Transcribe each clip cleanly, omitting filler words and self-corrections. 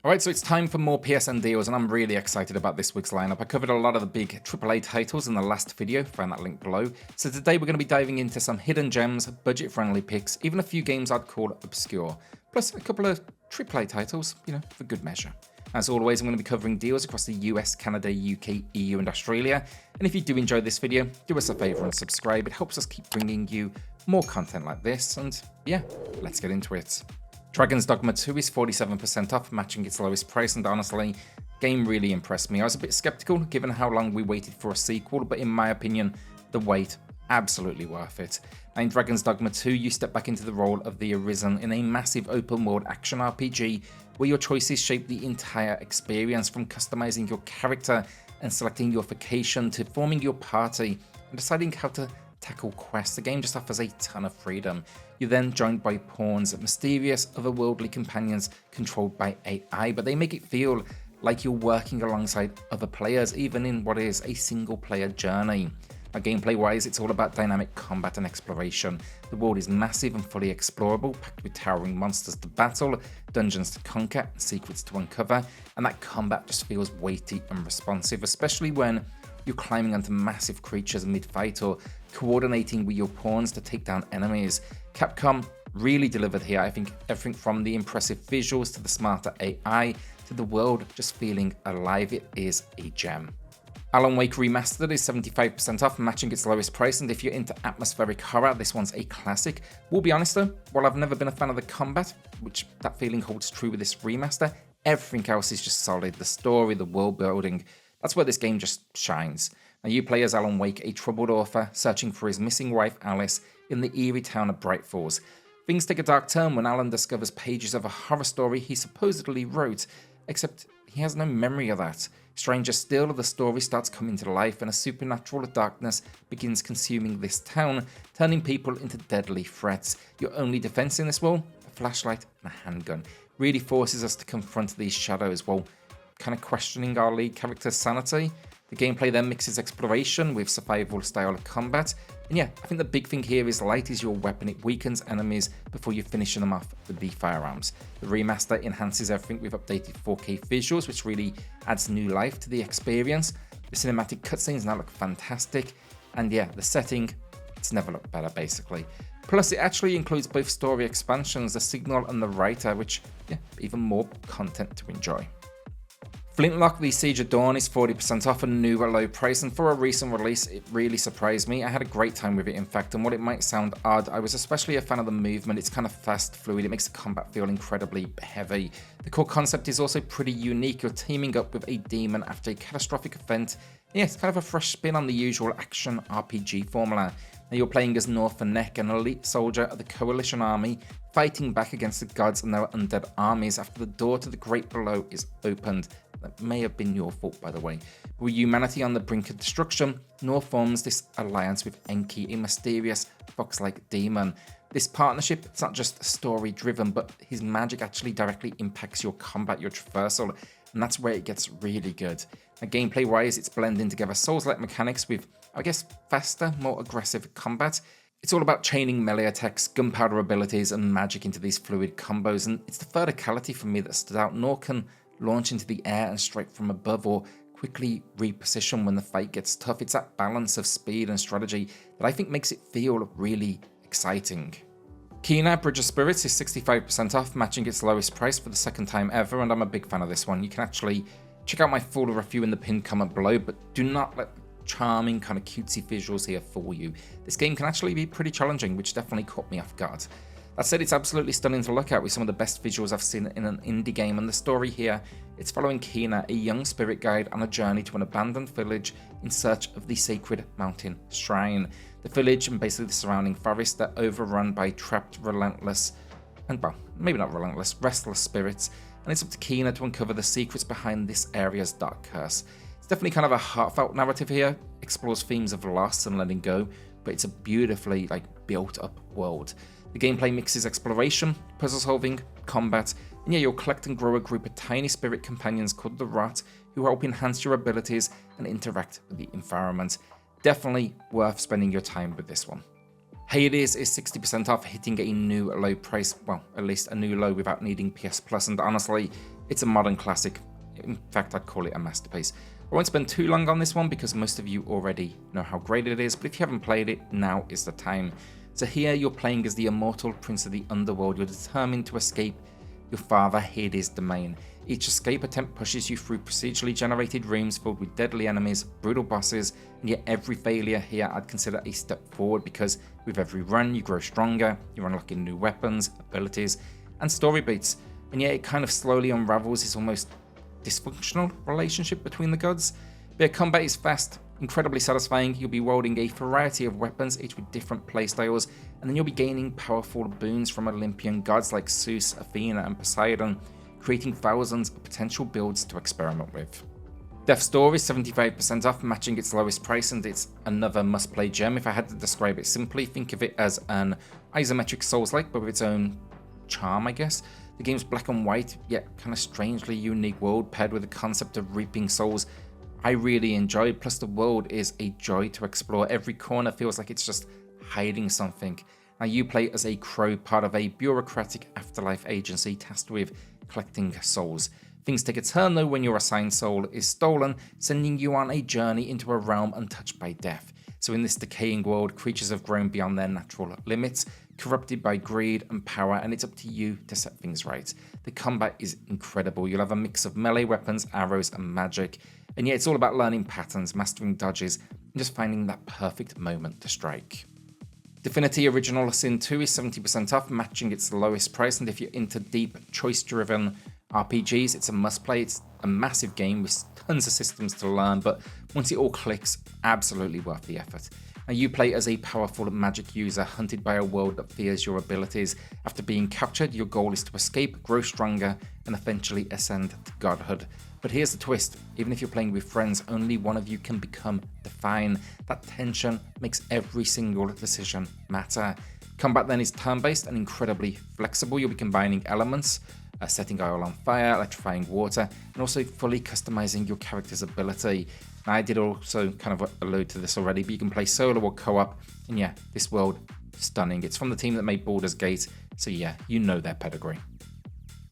Alright, so it's time for more PSN deals, and I'm really excited about this week's lineup. I covered a lot of the big AAA titles in the last video, find that link below. So today we're going to be diving into some hidden gems, budget-friendly picks, even a few games I'd call obscure, plus a couple of AAA titles, for good measure. As always, I'm going to be covering deals across the US, Canada, UK, EU and Australia. And if you do enjoy this video, do us a favour and subscribe. It helps us keep bringing you more content like this. And yeah, let's get into it. Dragon's Dogma 2 is 47% off, matching its lowest price, and honestly, game really impressed me. I was a bit skeptical given how long we waited for a sequel, but in my opinion, the wait, absolutely worth it. Now in Dragon's Dogma 2, you step back into the role of the Arisen in a massive open world action RPG where your choices shape the entire experience, from customizing your character and selecting your vocation to forming your party and deciding how to tackle quests. The game just offers a ton of freedom. You're then joined by pawns, mysterious otherworldly companions controlled by AI, but they make it feel like you're working alongside other players, even in what is a single player journey. Now, gameplay wise, it's all about dynamic combat and exploration. The world is massive and fully explorable, packed with towering monsters to battle, dungeons to conquer, and secrets to uncover, and that combat just feels weighty and responsive, especially when you're climbing onto massive creatures mid-fight or coordinating with your pawns to take down enemies. Capcom really delivered here. I think everything from the impressive visuals to the smarter AI to the world just feeling alive. It is a gem. Alan Wake Remastered is 75% off, matching its lowest price, and if you're into atmospheric horror, this one's a classic. We'll be honest though, while I've never been a fan of the combat, which that feeling holds true with this remaster, everything else is just solid. The story, the world building, that's where this game just shines. Now you play as Alan Wake, a troubled author searching for his missing wife Alice in the eerie town of Bright Falls. Things take a dark turn when Alan discovers pages of a horror story he supposedly wrote, except he has no memory of that. Stranger still, the story starts coming to life and a supernatural darkness begins consuming this town, turning people into deadly threats. Your only defense in this world? A flashlight and a handgun. Really forces us to confront these shadows while kind of questioning our lead character's sanity. The gameplay then mixes exploration with survival style of combat. And yeah, I think the big thing here is light is your weapon. It weakens enemies before you're finishing them off with the firearms. The remaster enhances everything with updated 4K visuals, which really adds new life to the experience. The cinematic cutscenes now look fantastic. And yeah, the setting, it's never looked better basically. Plus it actually includes both story expansions, the Signal and the Writer, which, yeah, even more content to enjoy. Flintlock, the Siege of Dawn is 40% off, a new at low price, and for a recent release, it really surprised me. I had a great time with it, in fact, and while it might sound odd, I was especially a fan of the movement. It's kind of fast, fluid, it makes the combat feel incredibly heavy. The core concept is also pretty unique. You're teaming up with a demon after a catastrophic event. Yeah, it's kind of a fresh spin on the usual action RPG formula. Now you're playing as North-Neck, an elite soldier of the Coalition army, fighting back against the gods and their undead armies after the door to the Great Below is opened. That may have been your fault, by the way. But with humanity on the brink of destruction, North forms this alliance with Enki, a mysterious fox-like demon. This partnership, it's not just story-driven, but his magic actually directly impacts your combat, your traversal, and that's where it gets really good. Now, gameplay-wise, it's blending together Souls-like mechanics with, I guess, faster, more aggressive combat. It's all about chaining melee attacks, gunpowder abilities, and magic into these fluid combos, and it's the verticality for me that stood out. Nor can launch into the air and strike from above or quickly reposition when the fight gets tough. It's that balance of speed and strategy that I think makes it feel really exciting. Kena Bridge of Spirits is 65% off, matching its lowest price for the second time ever, and I'm a big fan of this one. You can actually check out my full review in the pinned comment below, but do not let the charming kind of cutesy visuals here fool you. This game can actually be pretty challenging, which definitely caught me off guard. That said, it's absolutely stunning to look at with some of the best visuals I've seen in an indie game, and the story here, it's following Kena, a young spirit guide, on a journey to an abandoned village in search of the sacred mountain shrine. The village and basically the surrounding forest are overrun by trapped, relentless, and well, maybe not relentless, restless spirits, and it's up to Kena to uncover the secrets behind this area's dark curse. It's definitely kind of a heartfelt narrative here, explores themes of loss and letting go, but it's a beautifully built up world. The gameplay mixes exploration, puzzle solving, combat, and yeah, you'll collect and grow a group of tiny spirit companions called the Rot, who help enhance your abilities and interact with the environment. Definitely worth spending your time with this one. Hades is 60% off, hitting a new low price, well, at least a new low without needing PS Plus, and honestly, it's a modern classic. In fact, I'd call it a masterpiece. I won't spend too long on this one because most of you already know how great it is, but if you haven't played it, now is the time. So here you're playing as the immortal prince of the underworld. You're determined to escape your father Hades' domain. Each escape attempt pushes you through procedurally generated rooms filled with deadly enemies, brutal bosses, and yet every failure here I'd consider a step forward, because with every run you grow stronger, you're unlocking new weapons, abilities, and story beats, and yet it kind of slowly unravels this almost dysfunctional relationship between the gods. But combat is fast, incredibly satisfying. You'll be wielding a variety of weapons, each with different playstyles, and then you'll be gaining powerful boons from Olympian gods like Zeus, Athena, and Poseidon, creating thousands of potential builds to experiment with. Death's Door is 75% off, matching its lowest price, and it's another must-play gem. If I had to describe it simply, think of it as an isometric Souls-like, but with its own charm, I guess. The game's black and white, yet kind of strangely unique world, paired with the concept of reaping souls, I really enjoyed. Plus the world is a joy to explore. Every corner feels like it's just hiding something. Now you play as a crow, part of a bureaucratic afterlife agency tasked with collecting souls. Things take a turn though when your assigned soul is stolen, sending you on a journey into a realm untouched by death. So in this decaying world, creatures have grown beyond their natural limits, corrupted by greed and power, and it's up to you to set things right. The combat is incredible. You'll have a mix of melee weapons, arrows, and magic, and yeah, it's all about learning patterns, mastering dodges, and just finding that perfect moment to strike. Divinity Original Sin 2 is 70% off, matching its lowest price, and if you're into deep, choice-driven RPGs, it's a must-play. It's a massive game with tons of systems to learn, but once it all clicks, absolutely worth the effort. Now you play as a powerful magic user hunted by a world that fears your abilities. After being captured, your goal is to escape, grow stronger, and eventually ascend to godhood. But here's the twist: even if you're playing with friends, only one of you can become Divine. That tension makes every single decision matter. Combat then is turn-based and incredibly flexible. You'll be combining elements, setting oil on fire, electrifying water, and also fully customizing your character's ability. Now, I did also kind of allude to this already, but you can play solo or co-op, and yeah, this world, stunning. It's from the team that made Baldur's Gate, so yeah, you know their pedigree.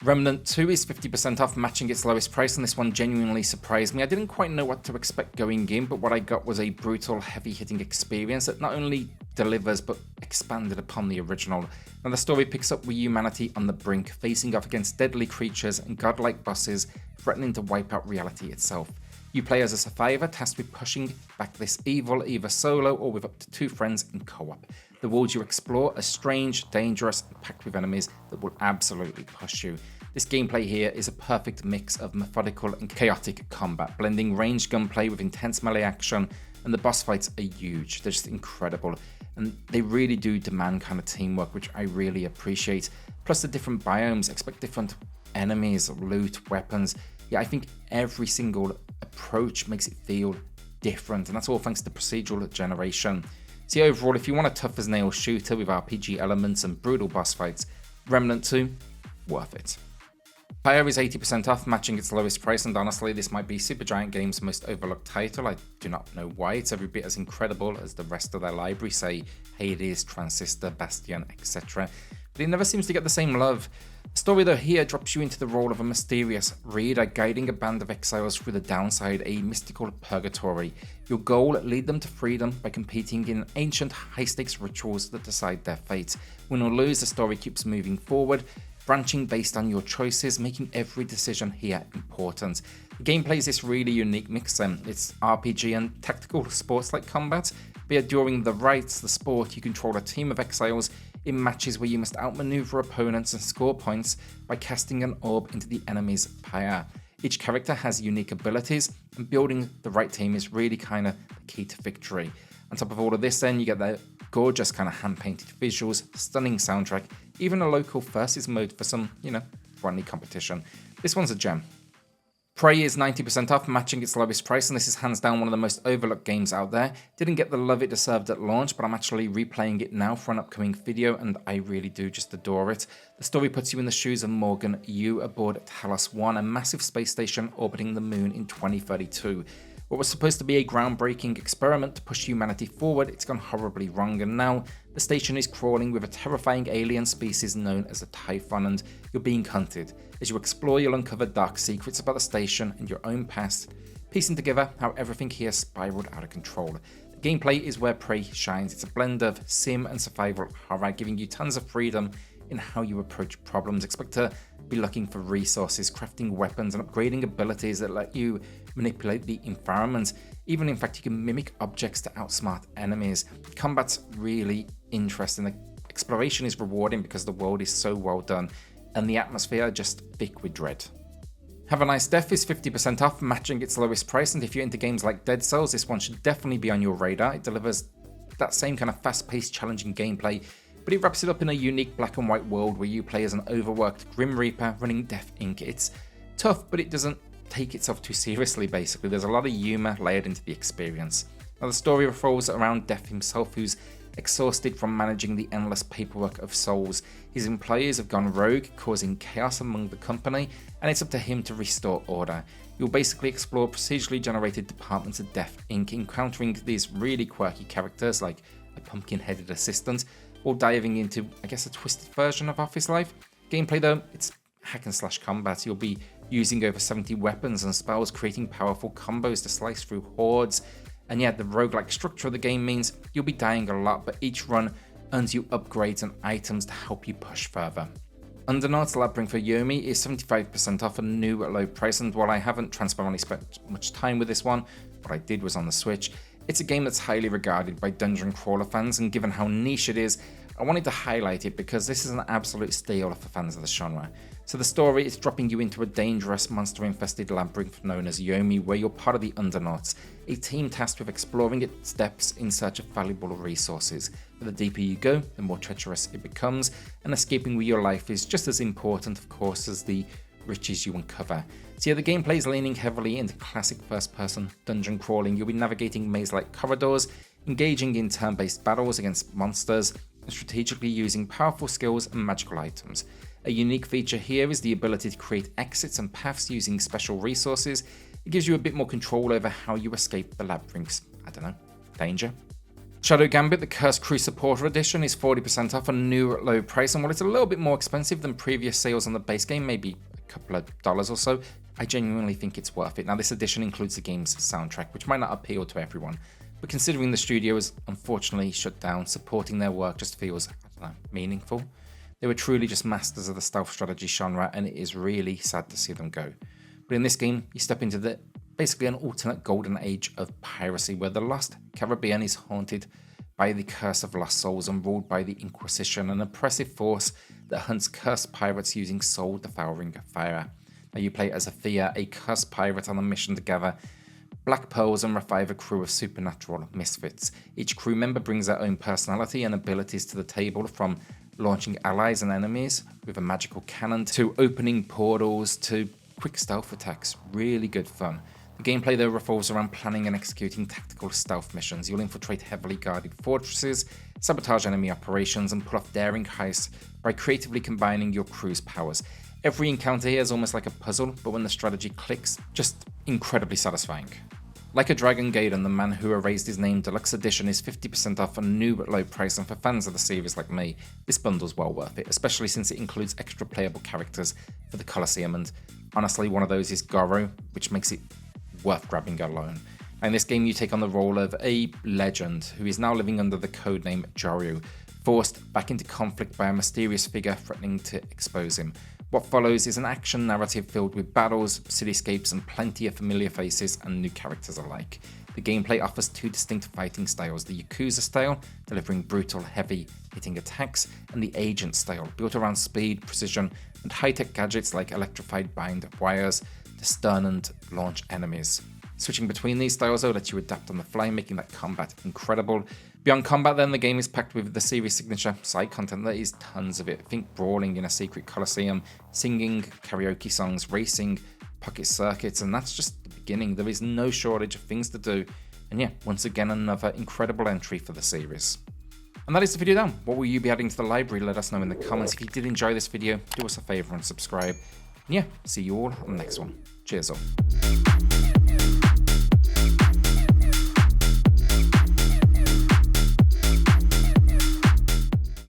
Remnant 2 is 50% off, matching its lowest price, and this one genuinely surprised me. I didn't quite know what to expect going in, but what I got was a brutal, heavy-hitting experience that not only delivers, but expanded upon the original. Now the story picks up with humanity on the brink, facing off against deadly creatures and godlike bosses, threatening to wipe out reality itself. You play as a survivor tasked with pushing back this evil, either solo or with up to 2 friends in co-op. The worlds you explore are strange, dangerous, and packed with enemies that will absolutely push you. This gameplay here is a perfect mix of methodical and chaotic combat, blending ranged gunplay with intense melee action, and the boss fights are huge. They're just incredible, and they really do demand kind of teamwork, which I really appreciate. Plus the different biomes, expect different enemies, loot, weapons. Yeah, I think every single approach makes it feel different, and that's all thanks to procedural generation. So overall, if you want a tough as nails shooter with RPG elements and brutal boss fights, Remnant 2, worth it. Pyre is 80% off, matching its lowest price, and honestly, this might be Supergiant Games' most overlooked title. I do not know why. It's every bit as incredible as the rest of their library, say Hades, Transistor, Bastion, etc. But it never seems to get the same love. The story though here drops you into the role of a mysterious reader, guiding a band of exiles through the downside, a mystical purgatory. Your goal, lead them to freedom by competing in ancient high-stakes rituals that decide their fate. Win or lose, the story keeps moving forward, branching based on your choices, making every decision here important. The gameplay is this really unique mix. It's RPG and tactical sports-like combat, but during the rites, the sport, you control a team of exiles in matches where you must outmaneuver opponents and score points by casting an orb into the enemy's pyre. Each character has unique abilities, and building the right team is really kind of the key to victory. On top of all of this then, you get the gorgeous kind of hand-painted visuals, stunning soundtrack, even a local versus mode for some, friendly competition. This one's a gem. Prey is 90% off, matching its lowest price, and this is hands down one of the most overlooked games out there. Didn't get the love it deserved at launch, but I'm actually replaying it now for an upcoming video, and I really do just adore it. The story puts you in the shoes of Morgan Yu aboard Talos 1, a massive space station orbiting the moon in 2032. What was supposed to be a groundbreaking experiment to push humanity forward, it's gone horribly wrong, and now the The station is crawling with a terrifying alien species known as a Typhon, and you're being hunted. As you explore, you'll uncover dark secrets about the station and your own past, piecing together how everything here spiraled out of control. The gameplay is where Prey shines. It's a blend of sim and survival horror, giving you tons of freedom in how you approach problems. Expect to be looking for resources, crafting weapons, and upgrading abilities that let you manipulate the environment. Even in fact, you can mimic objects to outsmart enemies. Combat's really interesting. The exploration is rewarding because the world is so well done, and the atmosphere just thick with dread. Have a Nice Death is 50% off, matching its lowest price, and if you're into games like Dead Cells, this one should definitely be on your radar. It delivers that same kind of fast-paced, challenging gameplay, but it wraps it up in a unique black and white world where you play as an overworked Grim Reaper running Death Inc. It's tough, but it doesn't take itself too seriously, basically. There's a lot of humour layered into the experience. Now, the story revolves around Death himself, who's exhausted from managing the endless paperwork of souls. His employees have gone rogue, causing chaos among the company, and it's up to him to restore order. You'll basically explore procedurally generated departments of Death Inc., encountering these really quirky characters like a pumpkin-headed assistant, or diving into, I guess, a twisted version of Office Life. Gameplay though, it's hack and slash combat. You'll be using over 70 weapons and spells, creating powerful combos to slice through hordes. And yet the roguelike structure of the game means you'll be dying a lot, but each run earns you upgrades and items to help you push further. Undernauts Labyrinth for Yomi is 75% off a new low price, and while I haven't transparently spent much time with this one, what I did was on the Switch. It's a game that's highly regarded by dungeon crawler fans, and given how niche it is, I wanted to highlight it because this is an absolute steal for fans of the genre. So the story is dropping you into a dangerous, monster-infested labyrinth known as Yomi, where you're part of the Undernauts, a team tasked with exploring its depths in search of valuable resources. But the deeper you go, the more treacherous it becomes, and escaping with your life is just as important, of course, as the riches you uncover. So yeah, the gameplay is leaning heavily into classic first-person dungeon crawling. You'll be navigating maze-like corridors, engaging in turn-based battles against monsters, and strategically using powerful skills and magical items. A unique feature here is the ability to create exits and paths using special resources. It gives you a bit more control over how you escape the labyrinth's, danger. Shadow Gambit, the Cursed Crew Supporter Edition, is 40% off a new low price, and while it's a little bit more expensive than previous sales on the base game, maybe a couple of dollars or so, I genuinely think it's worth it. Now, this edition includes the game's soundtrack, which might not appeal to everyone, but considering the studio is unfortunately shut down, supporting their work just feels, meaningful. They were truly just masters of the stealth strategy genre, and it is really sad to see them go. But in this game, you step into basically an alternate golden age of piracy, where the lost Caribbean is haunted by the curse of lost souls and ruled by the Inquisition, an oppressive force that hunts cursed pirates using soul-devouring fire. Now you play as Athea, a cursed pirate on a mission to gather black pearls and revive a crew of supernatural misfits. Each crew member brings their own personality and abilities to the table, from launching allies and enemies with a magical cannon to opening portals to quick stealth attacks. Really good fun. The gameplay though revolves around planning and executing tactical stealth missions. You'll infiltrate heavily guarded fortresses, sabotage enemy operations, and pull off daring heists by creatively combining your crew's powers. Every encounter here is almost like a puzzle, but when the strategy clicks, just incredibly satisfying. Like a Dragon Gaiden, the Man Who Erased His Name Deluxe Edition is 50% off a new but low price, and for fans of the series like me, this bundle's well worth it, especially since it includes extra playable characters for the Colosseum, and honestly one of those is Goro, which makes it worth grabbing alone. In this game you take on the role of a legend who is now living under the codename Joryu, forced back into conflict by a mysterious figure threatening to expose him. What follows is an action narrative filled with battles, cityscapes, and plenty of familiar faces and new characters alike. The gameplay offers two distinct fighting styles: the Yakuza style, delivering brutal, heavy-hitting attacks, and the Agent style, built around speed, precision, and high-tech gadgets like electrified bind wires to stun and launch enemies. Switching between these styles though lets you adapt on the fly, making that combat incredible. Beyond combat then, the game is packed with the series' signature side content. There is tons of it. Think brawling in a secret coliseum, singing karaoke songs, racing, pocket circuits, and that's just the beginning. There is no shortage of things to do, and yeah, once again another incredible entry for the series. And that is the video done. What will you be adding to the library? Let us know in the comments. If you did enjoy this video, do us a favour and subscribe. And yeah, see you all on the next one. Cheers all.